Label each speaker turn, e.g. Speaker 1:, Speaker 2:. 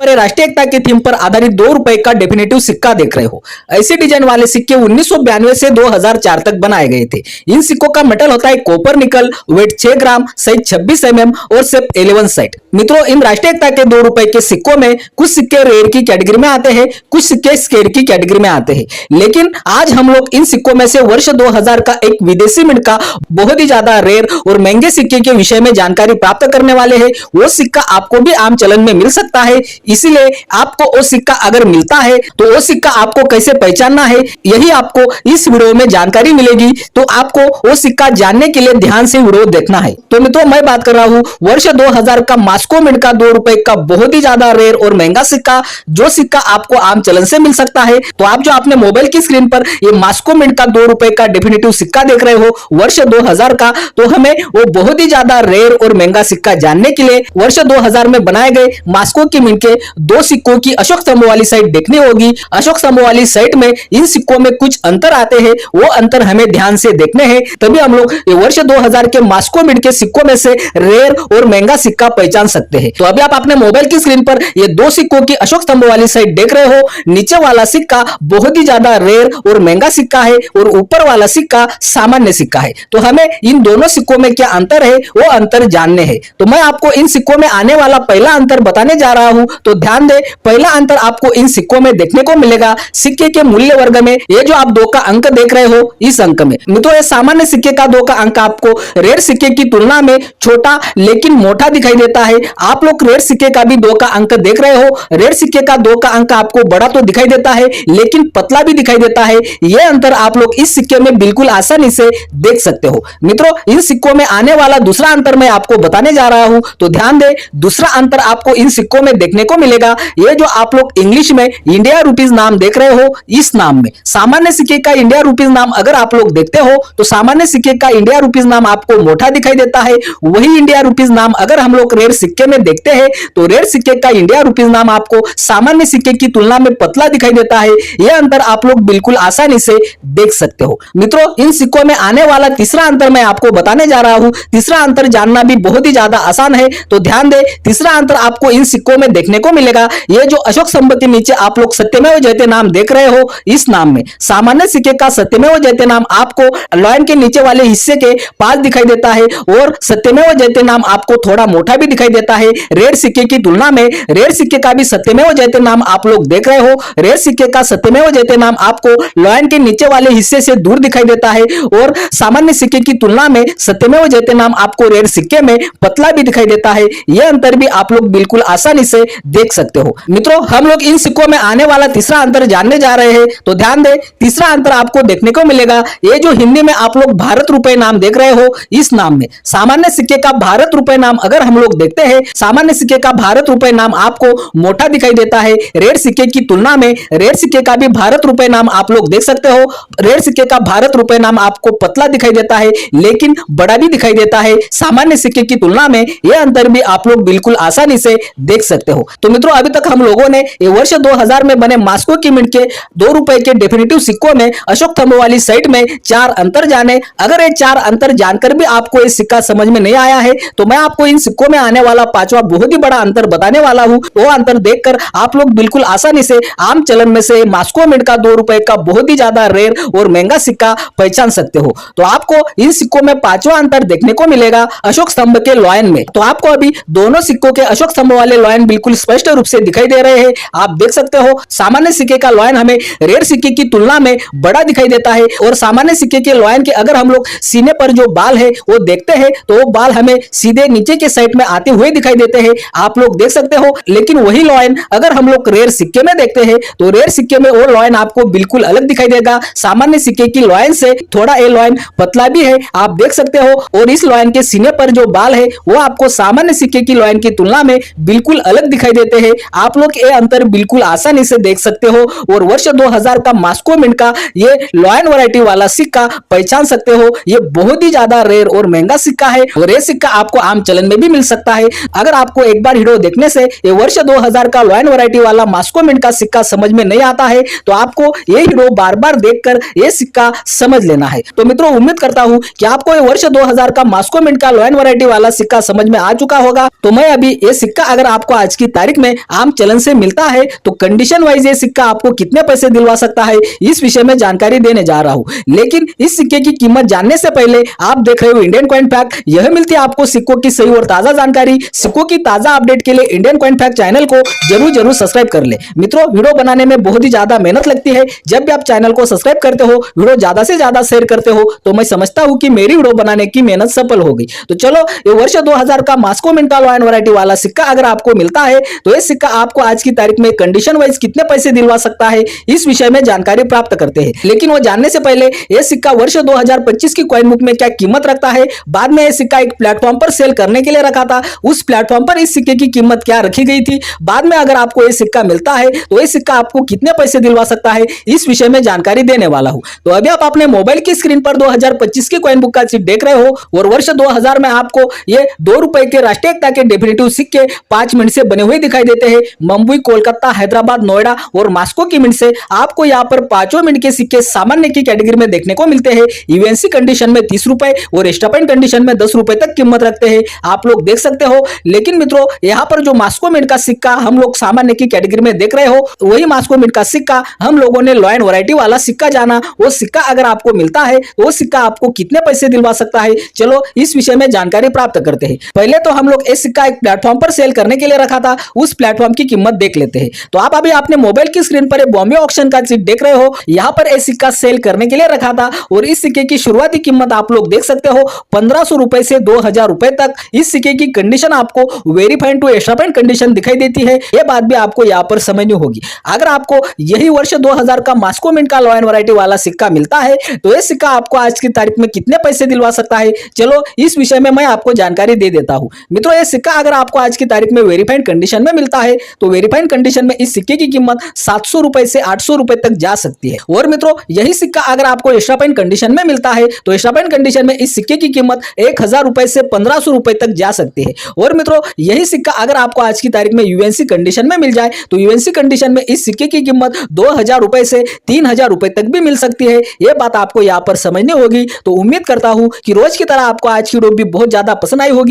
Speaker 1: पर राष्ट्रीय एकता की थीम पर आधारित 2 रुपए का डेफिनेटिव सिक्का देख रहे हो। ऐसे डिजाइन वाले सिक्के 1992 से 2004 तक बनाए गए थे। इन सिक्कों का मेटल होता है कॉपर निकल, वेट 6 ग्राम, साइज 26 mm और शेप 11 साइड। मित्रों, इन राष्ट्रीय एकता के 2 रुपए के सिक्कों में कुछ सिक्के रेयर की कैटेगरी में आते हैं, कुछ सिक्के स्केयर की कैटेगरी में आते हैं। लेकिन आज हम लोग इन सिक्कों में से वर्ष 2000 का एक विदेशी मिंट का बहुत ही ज्यादा रेयर और महंगे सिक्के के विषय में जानकारी प्राप्त करने वाले हैं। वो सिक्का आपको भी आम चलन में मिल सकता है, इसीलिए आपको वो सिक्का अगर मिलता है तो वो सिक्का आपको कैसे पहचानना है, यही आपको इस वीडियो में जानकारी मिलेगी। तो आपको वो सिक्का जानने के लिए ध्यान से वीडियो देखना है। तो मित्रों, मैं बात कर रहा हूं वर्ष 2000 का मॉस्को मिंट का 2 रुपए का बहुत ही ज्यादा रेयर और महंगा सिक्का, जो सिक्का आपको आम चलन से मिल सकता है। तो आप जो अपने मोबाइल की स्क्रीन पर ये मॉस्को मिंट का 2 रुपए का डेफिनेटिव सिक्का देख रहे हो वर्ष 2000 का, तो हमें वो बहुत ही ज्यादा रेयर और महंगा सिक्का जानने के लिए वर्ष 2000 में बनाए गए मॉस्को की मिंट के 2 सिक्कों की अशोक स्तंभ वाली साइड देखनी होगी। अशोक स्तंभ वाली साइड में इन सिक्कों में कुछ अंतर आते हैं, वो अंतर हमें ध्यान से देखने हैं, तभी हम लोग ये वर्ष 2000 के मॉस्को मिंट के सिक्कों में से रेयर और महंगा सिक्का पहचान सकते हैं। तो अभी आप अपने मोबाइल की स्क्रीन पर ये 2 सिक्कों की अशोक स्तंभ वाली साइड देख रहे हो। नीचे वाला सिक्का बहुत ही ज्यादा रेयर और महंगा सिक्का है और ऊपर वाला सिक्का सामान्य सिक्का है। तो हमें इन दोनों सिक्कों में क्या अंतर है वो अंतर जानने हैं। तो मैं आपको इन सिक्कों में आने वाला पहला अंतर बताने जा रहा हूं। तो ध्यान दे, पहला अंतर आपको इन सिक्कों में देखने को मिलेगा सिक्के के मूल्य वर्ग में। ये जो आप 2 का अंक देख रहे हो, इस अंक में मित्रों ये सामान्य सिक्के का 2 का अंक आपको रेयर सिक्के की तुलना में छोटा लेकिन मोटा दिखाई देता है। आप लोग रेयर सिक्के का भी 2 का अंक देख रहे हो। रेयर सिक्के का 2 का अंक आपको बड़ा तो दिखाई देता है लेकिन पतला भी दिखाई देता है। यह अंतर आप लोग इस सिक्के में बिल्कुल आसानी से देख सकते हो। मित्रों, इन सिक्कों में आने वाला दूसरा अंतर मैं आपको बताने जा रहा हूं। तो ध्यान दे, दूसरा अंतर आपको इन सिक्कों में देखने को मिलेगा। ये जो आप लोग इंग्लिश में इंडिया रुपीज नाम देख रहे हो, इस नाम में सामान्य सिक्के का इंडिया रुपीज नाम अगर आप लोग देखते हो तो सामान्य सिक्के का इंडिया रुपीज नाम आपको मोटा दिखाई देता है। वही इंडिया रुपीज नाम अगर हम लोग रेयर सिक्के में देखते हैं तो रेयर सिक्के का इंडिया रुपीज नाम आपको सामान्य सिक्के की तुलना में पतला दिखाई देता है। यह अंतर आप लोग बिल्कुल आसानी से देख सकते हो। मित्रों, इन सिक्कों में आने वाला तीसरा अंतर मैं आपको बताने जा रहा हूं। तीसरा अंतर जानना भी बहुत ही ज्यादा आसान है। तो ध्यान दे, तीसरा अंतर आपको इन सिक्कों में देखने को मिलेगा। ये जो अशोक स्तंभ के नीचे आप लोग सत्यमेव जयते नाम देख रहे हो, इस नाम में सामान्य सिक्के का सत्यमेव जयते नाम आपको लाइन के नीचे वाले हिस्से के पास दिखाई देता है और सत्यमेव जयते नाम आपको थोड़ा मोटा भी दिखाई देता है रेयर सिक्के की तुलना में। रेयर सिक्के का भी सत्यमेव जयते नाम आप लोग देख रहे हो। रेयर सिक्के का सत्यमेव जयते नाम आपको लाइन के नीचे वाले हिस्से से दूर दिखाई देता है और सामान्य सिक्के की तुलना में सत्यमेव जयते नाम आपको रेयर सिक्के में पतला भी दिखाई देता है। यह अंतर भी आप लोग बिल्कुल आसानी से देख सकते हो। मित्रों, हम लोग इन सिक्कों में आने वाला तीसरा अंतर जानने जा रहे हैं। तो ध्यान दे, तीसरा अंतर आपको देखने को मिलेगा। ये जो हिंदी में आप लोग भारत रुपए नाम देख रहे हो, इस नाम में सामान्य सिक्के का भारत रुपए नाम अगर हम लोग देखते हैं, सामान्य सिक्के का भारत रुपए नाम आपको मोटा दिखाई देता है रेयर सिक्के की तुलना में। रेयर सिक्के का भी भारत रुपए नाम आप लोग देख सकते हो। रेयर सिक्के का भारत रुपए नाम आपको पतला दिखाई देता है लेकिन बड़ा भी दिखाई देता है सामान्य सिक्के की तुलना में। यह अंतर भी आप लोग बिल्कुल आसानी से देख सकते हो। तो मित्रों, अभी तक हम लोगों ने ये वर्ष 2000 में बने मॉस्को की मिंट के 2 रुपए के डेफिनेटिव सिक्कों में अशोक स्तंभ वाली साइड में 4 अंतर जाने। अगर ये 4 अंतर जानकर भी आपको ये सिक्का समझ में नहीं आया है तो मैं आपको इन सिक्कों में आने वाला 5वां बहुत ही बड़ा अंतर बताने वाला हूं। वो अंतर देखकर आप लोग बिल्कुल आसानी से आम चलन में से मॉस्को मिंट का 2 रुपए का बहुत ही ज्यादा रेयर और महंगा सिक्का पहचान सकते हो। तो आपको इन सिक्कों में 5वां अंतर देखने को मिलेगा अशोक स्तंभ के लॉयन में। तो आपको अभी दोनों सिक्कों के अशोक स्तंभ वाले लॉयन बिल्कुल स्पष्ट रूप से दिखाई दे रहे हैं। आप देख सकते हो सामान्य सिक्के का लॉयन हमें रेयर सिक्के की तुलना में बड़ा दिखाई देता है और सामान्य सिक्के के लॉयन के अगर हम लोग सीने पर जो बाल है वो देखते हैं तो वो बाल हमें सीधे नीचे के साइड में आते हुए दिखाई देते हैं। आप लोग देख सकते हो। लेकिन वही लॉयन अगर हम लोग रेयर सिक्के में देखते हैं तो रेयर सिक्के में वो लॉयन आपको बिल्कुल अलग दिखाई देगा। सामान्य सिक्के की लॉयन से थोड़ा ये लॉयन पतला भी है, आप देख सकते हो। और इस लॉयन के सीने पर जो बाल है वो आपको सामान्य सिक्के की लॉयन की तुलना में बिल्कुल अलग दिखाई देते हैं। आप लोग ये अंतर बिल्कुल आसानी से देख सकते हो और वर्ष 2000 का मॉस्को मिंट का ये लॉयन वैरायटी वाला सिक्का पहचान सकते हो। ये बहुत ही ज्यादा रेयर और महंगा सिक्का है और ये सिक्का आपको आम चलन में भी मिल सकता है। अगर आपको एक बार वीडियो देखने से ये वर्ष 2000 का लॉयन वैरायटी वाला मॉस्को मिंट का सिक्का समझ में नहीं आता है तो आपको ये वीडियो बार बार देखकर ये सिक्का समझ लेना है। तो मित्रों, उम्मीद करता हूं कि आपको ये वर्ष 2000 का मॉस्को मिंट का लॉयन वैरायटी वाला सिक्का समझ में आ चुका होगा। तो मैं अभी ये सिक्का अगर आपको आज की तारीख तारीख में आम चलन से मिलता है तो कंडीशन वाइज ये सिक्का आपको कितने पैसे दिलवा सकता है, इस विषय में जानकारी देने जा रहा हूं। लेकिन इस सिक्के की कीमत जानने से पहले आप देख रहे हो इंडियन कॉइन फैक्ट। यह मिलती है आपको सिक्कों की सही और ताजा जानकारी। सिक्कों की ताजा अपडेट के लिए इंडियन कॉइन फैक्ट चैनल को जरूर सब्सक्राइब कर ले। मित्रों, वीडियो बनाने में बहुत ही ज्यादा मेहनत लगती है। जब भी आप चैनल को सब्सक्राइब करते हो, वीडियो ज्यादा से ज्यादा शेयर करते हो, तो मैं समझता हूं कि मेरी वीडियो बनाने की मेहनत सफल होगी। तो चलो, ये वर्ष 2000 का मॉस्को मिंट का लॉयन वैरायटी वाला सिक्का अगर आपको मिलता है तो ये सिक्का आपको आज की तारीख में कंडीशन वाइज कितने पैसे दिलवा सकता है, इस विषय में जानकारी प्राप्त करते हैं। लेकिन वो जानने से पहले यह सिक्का वर्ष 2025 की कॉइन बुक में क्या कीमत रखता है, बाद में यह सिक्का एक प्लेटफॉर्म पर सेल करने के लिए रखा था, उस प्लेटफॉर्म पर इस सिक्के की कीमत क्या रखी गई थी, बाद में अगर आपको यह सिक्का मिलता है तो यह सिक्का आपको कितने पैसे दिलवा सकता है, इस विषय में जानकारी देने वाला हूं। तो अभी आप अपने मोबाइल की स्क्रीन पर 2025 की कॉइन बुक का शीट देख रहे हो और वर्ष 2000 में आपको ये 2 रुपए के राष्ट्रीय एकता के डेफिनेटिव सिक्के 5 मिनट से बने हुए दिखाई देते हैं। मुंबई, कोलकाता, हैदराबाद, नोएडा और मॉस्को की मिनट से आपको यहाँ पर 5 मिनट के सिक्के सामान्य की कैटेगरी में देखने को मिलते हैं। यूएनसी कंडीशन में 30 रुपए और एक्स्ट्रा पॉइंट कंडीशन में 10 रुपए तक कीमत रखते हैं, आप लोग देख सकते हो। लेकिन मित्रों, यहाँ पर जो मॉस्को मिंट का सिक्का हम लोग सामान्य की कैटेगरी में देख रहे हो, वही मॉस्को मिंट का सिक्का हम लोगों ने लॉयन वैरायटी वाला सिक्का जाना। वो सिक्का अगर आपको मिलता है तो वो सिक्का आपको कितने पैसे दिलवा सकता है, चलो इस विषय में जानकारी प्राप्त करते हैं। पहले तो हम लोग इस सिक्का एक प्लेटफॉर्म पर सेल करने के लिए रखा था, उस प्लेटफॉर्म की कीमत देख लेते हैं। तो आप अभी अपने मोबाइल की स्क्रीन पर बॉम्बे ऑक्शन का शीट देख रहे हो, यहाँ पर यह सिक्का सेल करने के लिए रखा था और इस सिक्के की शुरुआती कीमत आप लोग देख सकते हो 1500 रुपए से 2000 रुपए तक। इस सिक्के की कंडीशन आपको verified to extra point condition दिखाई देती है, यह बात भी आपको यहाँ पर समझनी होगी। अगर आपको यही वर्ष 2000 का मॉस्को मिंट का लॉयन वैरायटी वाला सिक्का मिलता है तो यह सिक्का आपको आज की तारीख में कितने पैसे दिलवा सकता है, चलो इस विषय में मैं आपको जानकारी दे देता हूं। मित्रों, यह सिक्का अगर आपको आज की तारीख में वेरीफाइड कंडीशन में मिलता है तो वेरीफाइड कंडीशन में इस सिक्के की कीमत 700 रुपए से 800 रुपए तक जा सकती है। और मित्रों, यही सिक्का अगर आपको एक्स्ट्रा पॉइंट कंडीशन में मिलता है तो एक्स्ट्रा पॉइंट कंडीशन में इस सिक्के की कीमत 1000 रुपए से 1500 रुपए तक जा सकती है। और मित्रों, यही सिक्का अगर आपको आज की तारीख में यूएनसी कंडीशन में मिल जाए तो यूएनसी कंडीशन में इस सिक्के की कीमत 2000 रुपए से 3000 रुपए तक भी मिल सकती है। यह बात आपको यहाँ पर समझनी होगी। तो उम्मीद करता हूं कि रोज की तरह आपको आज की वीडियो भी बहुत ज्यादा पसंद आई होगी।